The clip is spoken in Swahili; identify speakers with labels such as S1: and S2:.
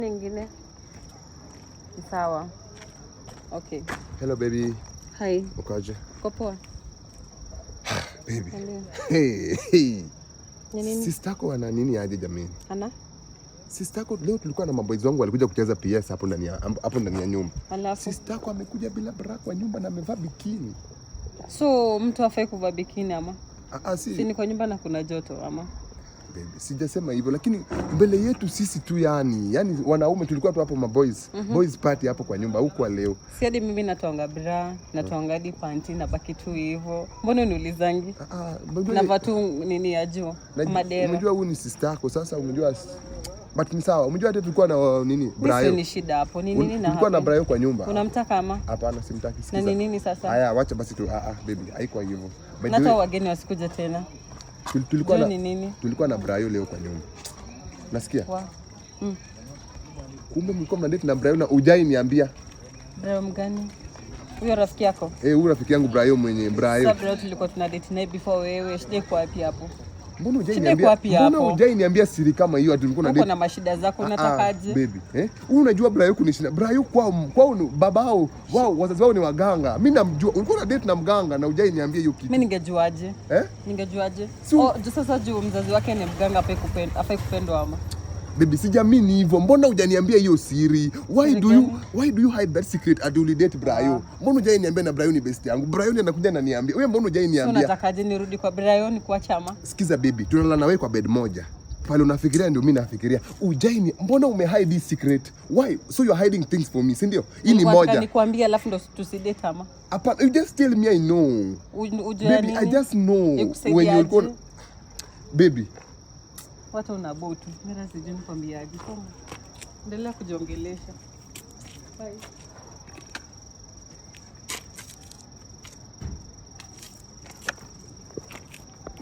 S1: Nyingine. Sawa. Okay.
S2: Hello baby.
S1: Hi.
S2: Ukoje?
S1: Uko poa?
S2: Baby. Hey.
S1: Nini?
S2: Sistako ana nini aje jamani?
S1: Ana?
S2: Sistako leo tulikuwa na maboys wangu walikuja kucheza PS hapo ndani ya nyumba.
S1: Alafu
S2: Sistako amekuja bila bra kwa nyumba na amevaa bikini.
S1: So mtu afai kuvaa bikini ama?
S2: Si
S1: ni kwa nyumba na kuna joto ama?
S2: Baby, sijasema hivyo lakini mbele yetu sisi tu yani wanaume tulikuwa tu hapo maboys. Boys party hapo kwa nyumba huko leo.
S1: Si hadi mimi natoanga bra, natoanga hadi panty na baki tu hivyo. Mbona uniulizangi? Na watu nini ya juu? Madera.
S2: Unajua huyu ni sister yako sasa umejua but ni sawa. Umejua hata tulikuwa na nini? Brayo.
S1: Ni shida hapo. Ni nini na
S2: tulikuwa na Brayo kwa nyumba.
S1: Unamtaka ama?
S2: Hapana, simtaki. Sikiza.
S1: Na nini sasa?
S2: Haya, wacha basi tu. Baby, haikuwa hivyo.
S1: Hata wageni wasikuje tena.
S2: Tulikuwa na Brayo leo kwa nyumba. Nasikia? Kumbe mlikuwa mna date na Brayo na hujai niambia.
S1: Brayo mgani? Huyo rafiki yako?
S2: Huyo rafiki yangu Brayo mwenye Brayo.
S1: Sasa Brayo tulikuwa tuna date naye before wewe. Shida iko wapi hapo?
S2: Mbona hujai niambia siri kama hiyo ati ulikuwa na date?
S1: Uko na mashida zako unatakaje?
S2: Baby, unajua Brayo kunishinda. Brayo kwao babao, wao wazazi wao ni waganga. Mimi namjua. Ulikuwa na date na mganga na hujai niambia hiyo kitu.
S1: Mimi ningejuaje? Ningejuaje? Sasa juu mzazi wake ni mganga afai kupendwa ama?
S2: Baby, sijamini hivyo. Mbona hujaniambia hiyo siri? Why do you hide that secret at you date Brayo? Mbona hujai niambia na Brayo ni best yangu? Brayo ndiye anakuja ananiambia. Wewe mbona hujai niambia?
S1: Unatakaje nirudi kwa Brayo ni kuachama?
S2: Sikiza baby, tunalala na wewe kwa bed moja. Pale unafikiria ndio mimi nafikiria. Mbona umehide this secret? Why? So you are hiding things from me, si ndio? Hii ni moja.
S1: Nikwambia alafu ndo tusidate ama?
S2: Hapana, you just tell me I know. Baby, I just know when you go. Baby,
S1: watu unabotu. Mimi sijui nikwambiaje. Endelea kujiongelesha. Bye.